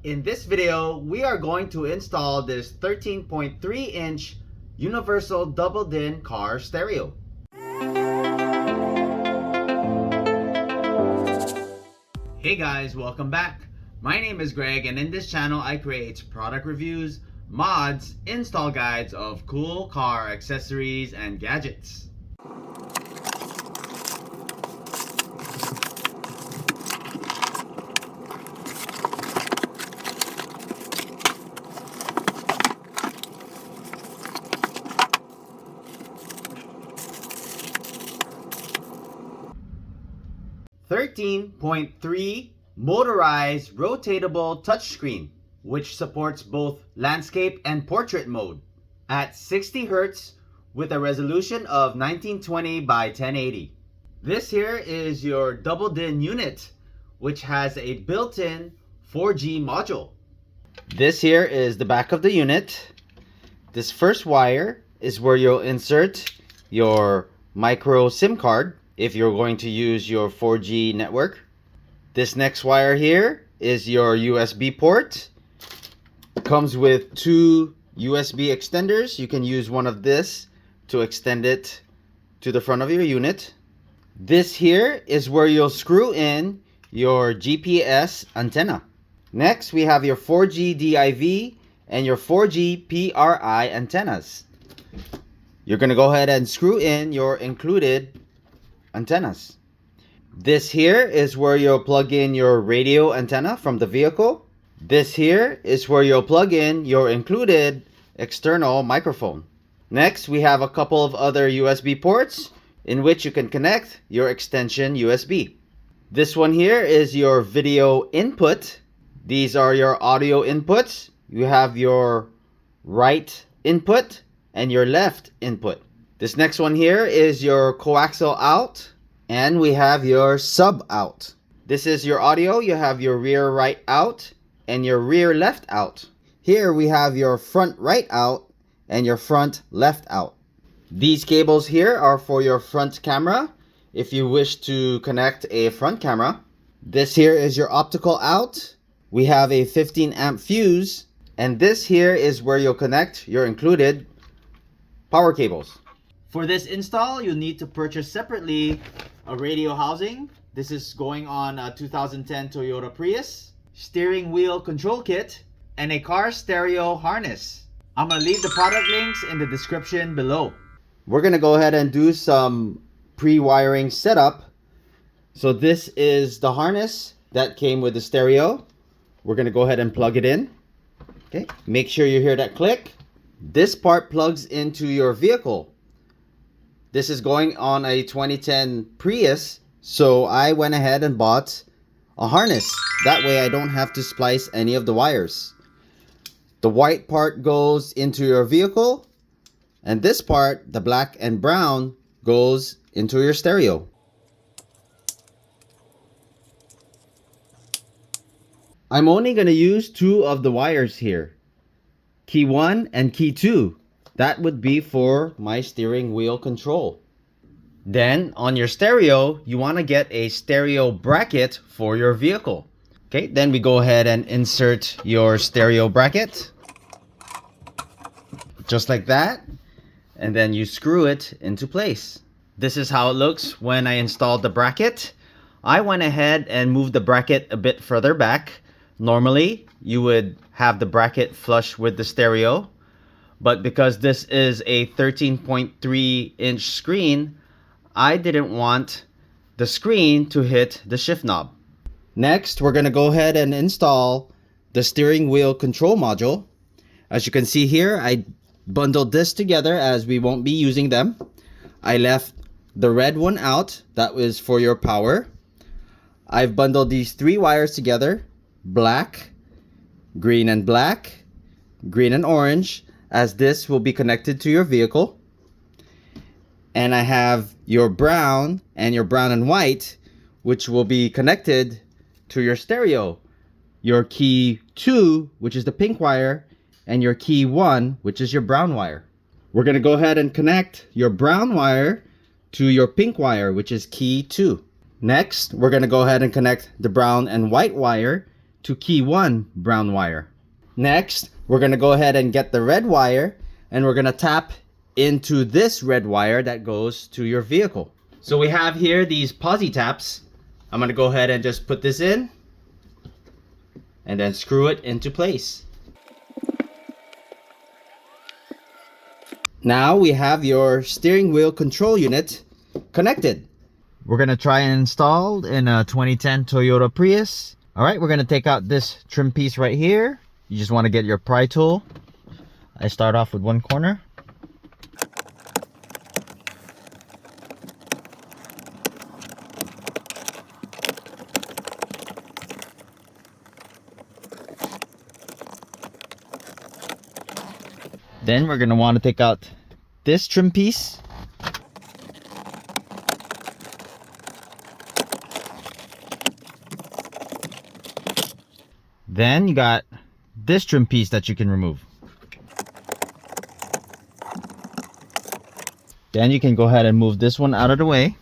In this video, we are going to install this 13.3-inch universal double-din car stereo. Hey guys, welcome back. My name is Greg, and in this channel I create product reviews, mods, install guides of cool car accessories and gadgets. .3 motorized rotatable touchscreen, which supports both landscape and portrait mode at 60 Hz with a resolution of 1920 by 1080. This here is your double din unit, which has a built-in 4G module. This here is the back of the unit. This first wire is where you'll insert your micro SIM card if you're going to use your 4G network. This next wire here is your USB port. It comes with two USB extenders. You can use one of this to extend it to the front of your unit. This here is where you'll screw in your GPS antenna. Next, we have your 4G DIV and your 4G PRI antennas. You're going to go ahead and screw in your included antennas. This here is where you'll plug in your radio antenna from the vehicle. This here is where you'll plug in your included external microphone. Next, we have a couple of other USB ports in which you can connect your extension USB. This one here is your video input. These are your audio inputs. You have your right input and your left input. This next one here is your coaxial out, and we have your sub out. This is your audio. You have your rear right out and your rear left out. Here we have your front right out and your front left out. These cables here are for your front camera if you wish to connect a front camera. This here is your optical out. We have a 15 amp fuse, and this here is where you'll connect your included power cables. For this install, you'll need to purchase separately a radio housing. This is going on a 2010 Toyota Prius, steering wheel control kit, and a car stereo harness. I'm going to leave the product links in the description below. We're going to go ahead and do some pre-wiring setup. So this is the harness that came with the stereo. We're going to go ahead and plug it in. Okay, make sure you hear that click. This part plugs into your vehicle. This is going on a 2010 Prius, so I went ahead and bought a harness. That way I don't have to splice any of the wires. The white part goes into your vehicle, and this part, the black and brown, goes into your stereo. I'm only going to use two of the wires here. Key 1 and key 2. That would be for my steering wheel control. Then on your stereo, you want to get a stereo bracket for your vehicle. Okay, then we go ahead and insert your stereo bracket. Just like that. And then you screw it into place. This is how it looks when I installed the bracket. I went ahead and moved the bracket a bit further back. Normally, you would have the bracket flush with the stereo. But because this is a 13.3-inch screen, I didn't want the screen to hit the shift knob. Next, we're going to go ahead and install the steering wheel control module. As you can see here, I bundled this together as we won't be using them. I left the red one out. That was for your power. I've bundled these three wires together. Black, green and black, green and orange, as this will be connected to your vehicle. And I have your brown and your brown and white, which will be connected to your stereo. Your key 2, which is the pink wire, and your key 1, which is your brown wire. We're going to go ahead and connect your brown wire to your pink wire, which is key 2. Next, we're going to go ahead and connect the brown and white wire to key 1 brown wire. Next, we're going to go ahead and get the red wire, and we're going to tap into this red wire that goes to your vehicle. So we have here these posi taps. I'm going to go ahead and just put this in and then screw it into place. Now we have your steering wheel control unit connected. We're going to try and install in a 2010 Toyota Prius. Alright, we're going to take out this trim piece right here. You just want to get your pry tool. I start off with one corner. Then we're going to want to take out this trim piece. Then you got this trim piece that you can remove. Then you can go ahead and move this one out of the way.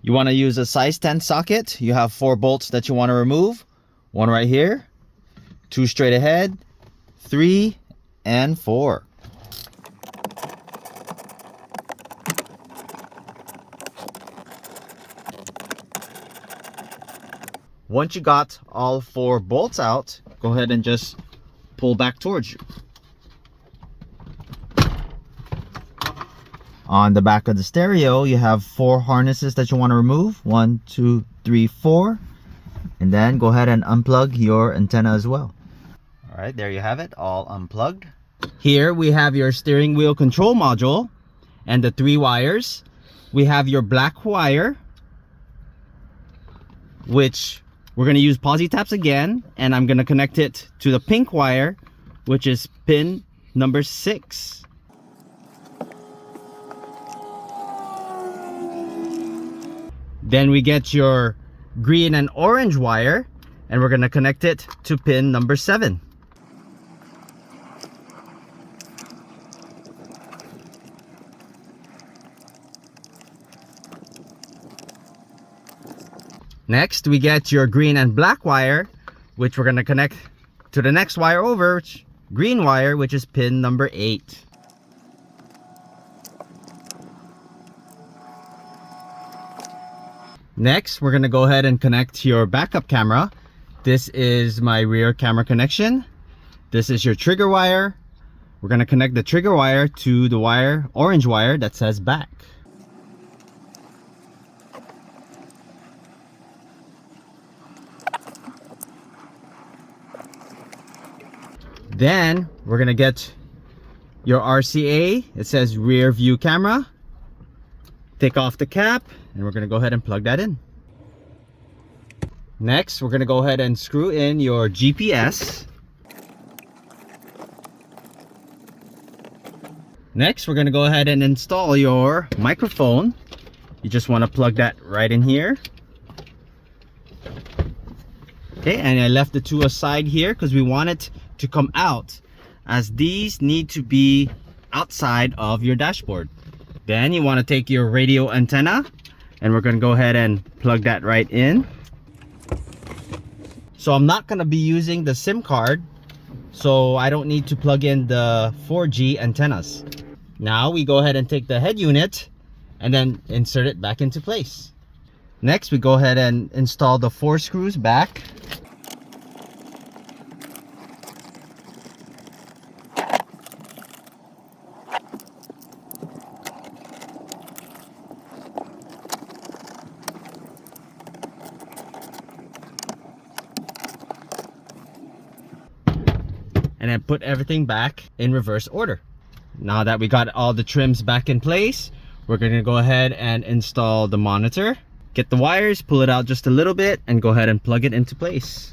You want to use a size 10 socket. You have 4 bolts that you want to remove. One right here, 2 straight ahead, 3 and 4. Once you got all 4 bolts out, go ahead and just pull back towards you. On the back of the stereo, you have 4 harnesses that you want to remove. 1, 2, 3, 4. And then go ahead and unplug your antenna as well. All right, there you have it, all unplugged. Here we have your steering wheel control module and the 3 wires. We have your black wire, which we're going to use posi taps again, and I'm going to connect it to the pink wire, which is pin number 6. Then we get your green and orange wire, and we're going to connect it to pin number 7. Next, we get your green and black wire, which we're going to connect to the next wire over, green wire, which is pin number 8. Next, we're going to go ahead and connect your backup camera. This is my rear camera connection. This is your trigger wire. We're going to connect the trigger wire to the wire, orange wire that says back. Then we're going to get your RCA. It says rear view camera. Take off the cap, and we're going to go ahead and plug that in. Next, we're going to go ahead and screw in your GPS. Next, we're going to go ahead and install your microphone. You just want to plug that right in here. Okay, and I left the 2 aside here because we want it to come out, as these need to be outside of your dashboard. Then you want to take your radio antenna, and we're going to go ahead and plug that right in. So I'm not going to be using the SIM card, so I don't need to plug in the 4G antennas. Now we go ahead and take the head unit and then insert it back into place. Next, we go ahead and install the 4 screws back. And then put everything back in reverse order. Now that we got all the trims back in place, we're going to go ahead and install the monitor. Get the wires, pull it out just a little bit, and go ahead and plug it into place.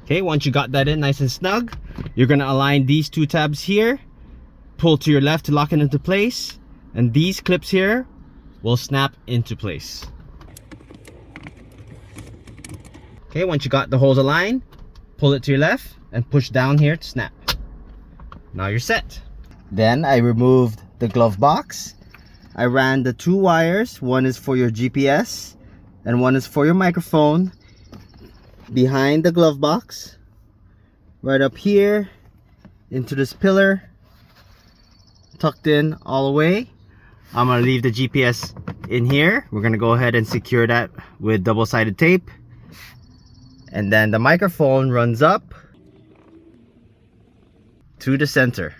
Okay, once you got that in nice and snug, you're going to align these 2 tabs here, pull to your left to lock it into place, and these clips here will snap into place. Okay, once you got the holes aligned, pull it to your left and push down here to snap. Now you're set. Then I removed the glove box. I ran the 2 wires. One is for your GPS and one is for your microphone. Behind the glove box, right up here into this pillar, tucked in all the way. I'm gonna leave the GPS in here. We're gonna go ahead and secure that with double-sided tape. And then the microphone runs up to the center.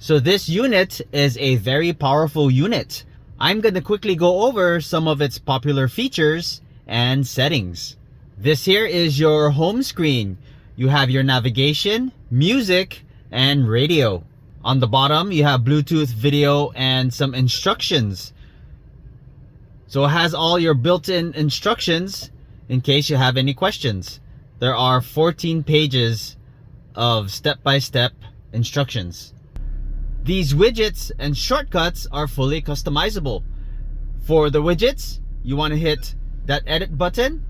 So this unit is a very powerful unit. I'm going to quickly go over some of its popular features and settings. This here is your home screen. You have your navigation, music, and radio. On the bottom, you have Bluetooth, video, and some instructions. So it has all your built-in instructions in case you have any questions. There are 14 pages of step-by-step instructions. These widgets and shortcuts are fully customizable. For the widgets, you want to hit that edit button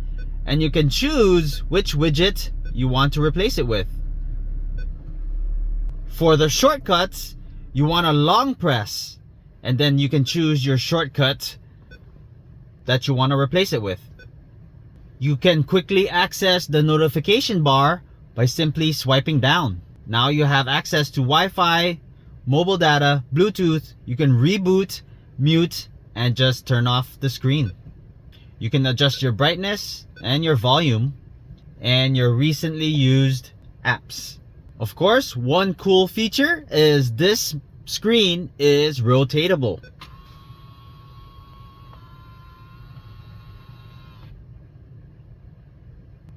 and you can choose which widget you want to replace it with. For the shortcuts, you want to long press and then you can choose your shortcut that you want to replace it with. You can quickly access the notification bar by simply swiping down. Now you have access to Wi-Fi, mobile data, Bluetooth. You can reboot, mute, and just turn off the screen. You can adjust your brightness and your volume and your recently used apps. Of course, one cool feature is this screen is rotatable.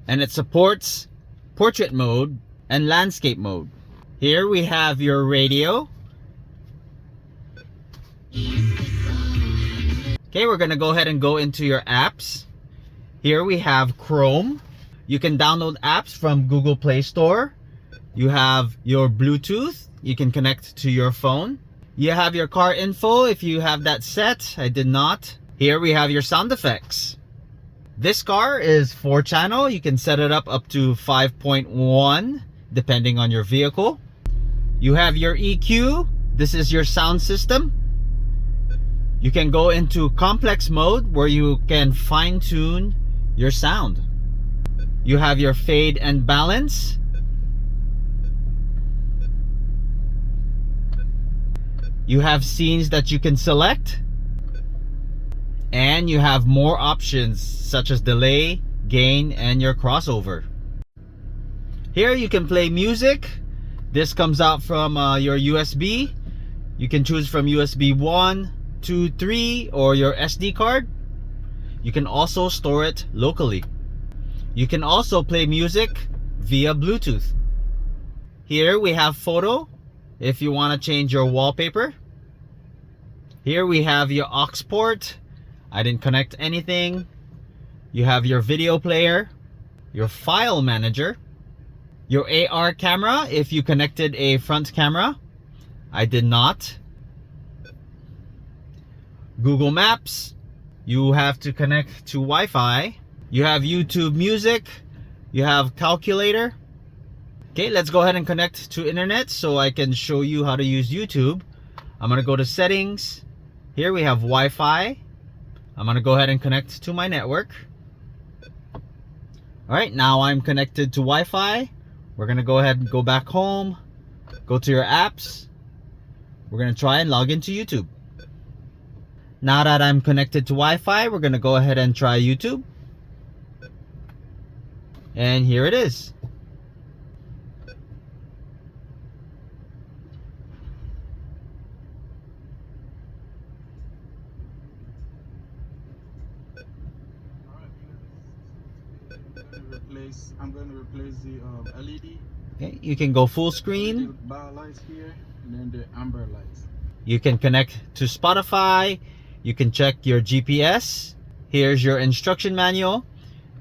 And it supports portrait mode and landscape mode. Here we have your radio. Okay, we're gonna go ahead and go into your apps. Here we have Chrome. You can download apps from Google Play Store. You have your Bluetooth. You can connect to your phone. You have your car info if you have that set. I did not. Here we have your sound effects. This car is 4-channel. You can set it up to 5.1 depending on your vehicle. You have your EQ. This is your sound system. You can go into complex mode where you can fine-tune your sound. You have your fade and balance. You have scenes that you can select. And you have more options such as delay, gain, and your crossover. Here you can play music. This comes out from your USB. You can choose from USB 1, 2, 3, or your SD card. You can also store it locally. You can also play music via Bluetooth. Here we have photo if you want to change your wallpaper. Here we have your aux port. I didn't connect anything. You have your video player, your file manager, your AR camera if you connected a front camera. I did not. Google Maps, you have to connect to Wi-Fi. You have YouTube Music. You have calculator. Okay, let's go ahead and connect to internet so I can show you how to use YouTube. I'm gonna go to settings. Here we have Wi-Fi. I'm gonna go ahead and connect to my network. All right, now I'm connected to Wi-Fi. We're gonna go ahead and go back home, go to your apps. We're gonna try and log into YouTube. Now that I'm connected to Wi-Fi, we're gonna go ahead and try YouTube. And here it is. I'm going to replace the LED. Okay, you can go full screen. The bar lights here, and then the amber lights. You can connect to Spotify. You can check your GPS. Here's your instruction manual.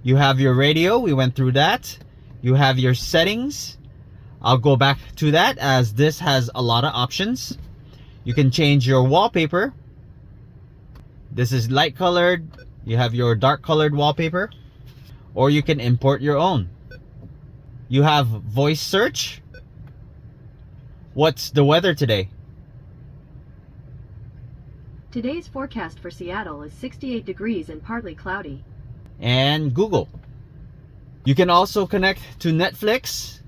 You have your radio, we went through that. You have your settings. I'll go back to that as this has a lot of options. You can change your wallpaper. This is light colored. You have your dark colored wallpaper. Or you can import your own. You have voice search. What's the weather today? Today's forecast for Seattle is 68 degrees and partly cloudy. And Google. You can also connect to Netflix.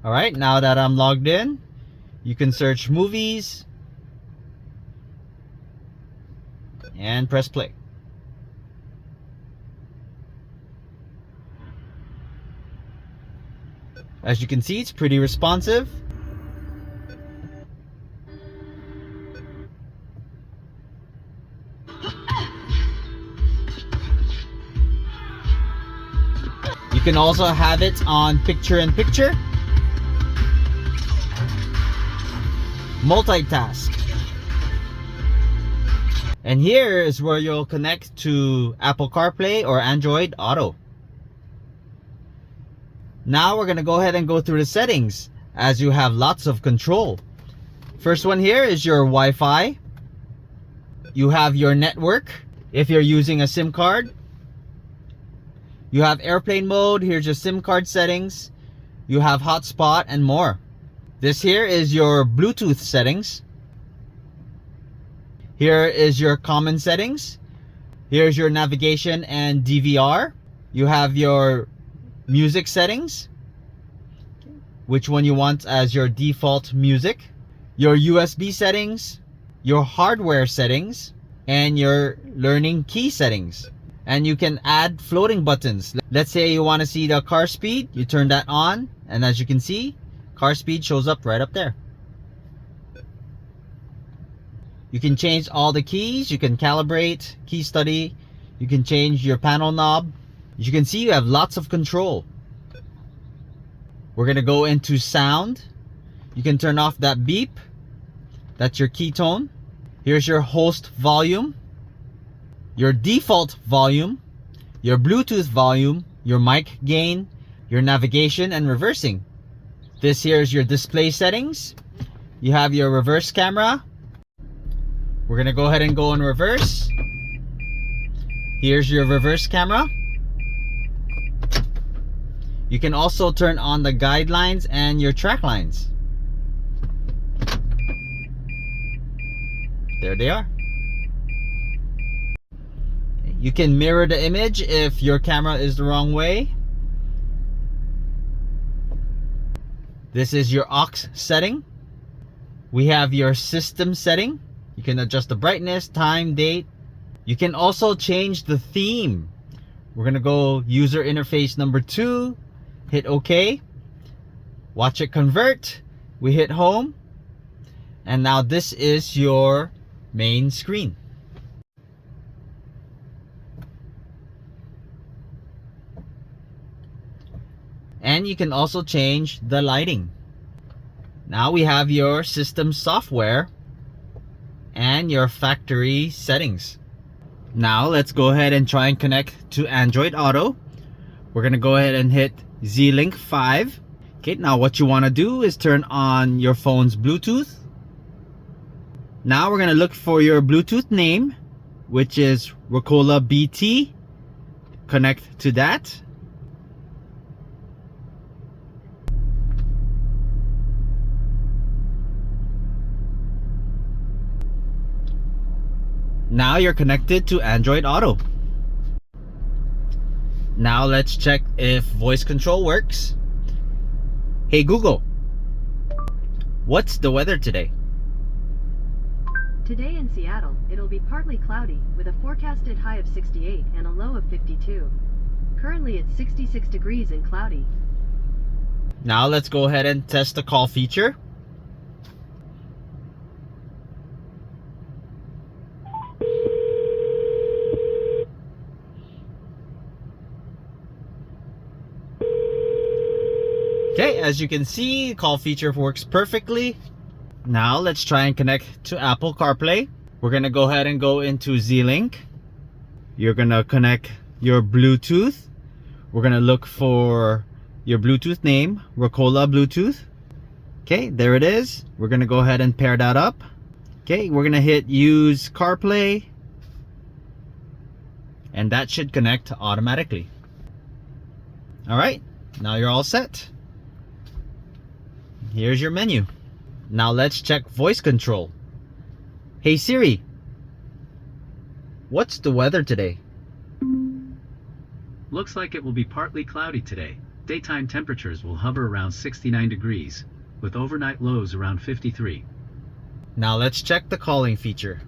Alright, now that I'm logged in, you can search movies and press play. As you can see, it's pretty responsive. You can also have it on picture-in-picture. Multitask. And here is where you'll connect to Apple CarPlay or Android Auto. Now we're going to go ahead and go through the settings as you have lots of control. First one here is your Wi-Fi. You have your network if you're using a SIM card. You have airplane mode. Here's your SIM card settings. You have hotspot and more. This here is your Bluetooth settings. Here is your common settings. Here's your navigation and DVR. You have your music settings, which one you want as your default music, your USB settings, your hardware settings, and your learning key settings. And you can add floating buttons. Let's say you want to see the car speed, you turn that on, and as you can see, car speed shows up right up there. You can change all the keys. You can calibrate, key study. You can change your panel knob. As you can see, you have lots of control. We're going to go into sound. You can turn off that beep. That's your key tone. Here's your host volume, your default volume, your Bluetooth volume, your mic gain, your navigation and reversing. This here is your display settings. You have your reverse camera. We're going to go ahead and go in reverse. Here's your reverse camera. You can also turn on the guidelines and your track lines. There they are. You can mirror the image if your camera is the wrong way. This is your aux setting. We have your system setting. You can adjust the brightness, time, date. You can also change the theme. We're going to go user interface number 2. Hit OK. Watch it convert. We hit home. And now this is your main screen. And you can also change the lighting. Now we have your system software and your factory settings. Now let's go ahead and try and connect to Android Auto. We're going to go ahead and hit Z-Link 5. Okay, now what you want to do is turn on your phone's Bluetooth. Now we're going to look for your Bluetooth name, which is Ricola BT. Connect to that. Now you're connected to Android Auto. Now let's check if voice control works. Hey Google, what's the weather today? Today in Seattle, it'll be partly cloudy with a forecasted high of 68 and a low of 52. Currently it's 66 degrees and cloudy. Now let's go ahead and test the call feature. Okay, as you can see, call feature works perfectly. Now let's try and connect to Apple CarPlay. We're gonna go ahead and go into Z-Link. You're gonna connect your Bluetooth. We're gonna look for your Bluetooth name, Rocola Bluetooth. Okay, there it is. We're gonna go ahead and pair that up. Okay, we're gonna hit use CarPlay, and that should connect automatically. All right, now you're all set. Here's your menu. Now let's check voice control. Hey Siri, what's the weather today? Looks like it will be partly cloudy today. Daytime temperatures will hover around 69 degrees, with overnight lows around 53. Now let's check the calling feature.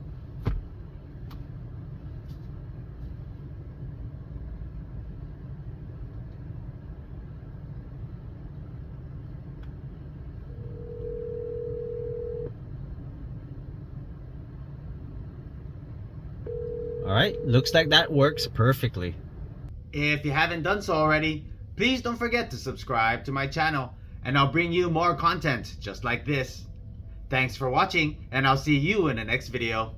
Alright, looks like that works perfectly. If you haven't done so already, please don't forget to subscribe to my channel, and I'll bring you more content just like this. Thanks for watching, and I'll see you in the next video.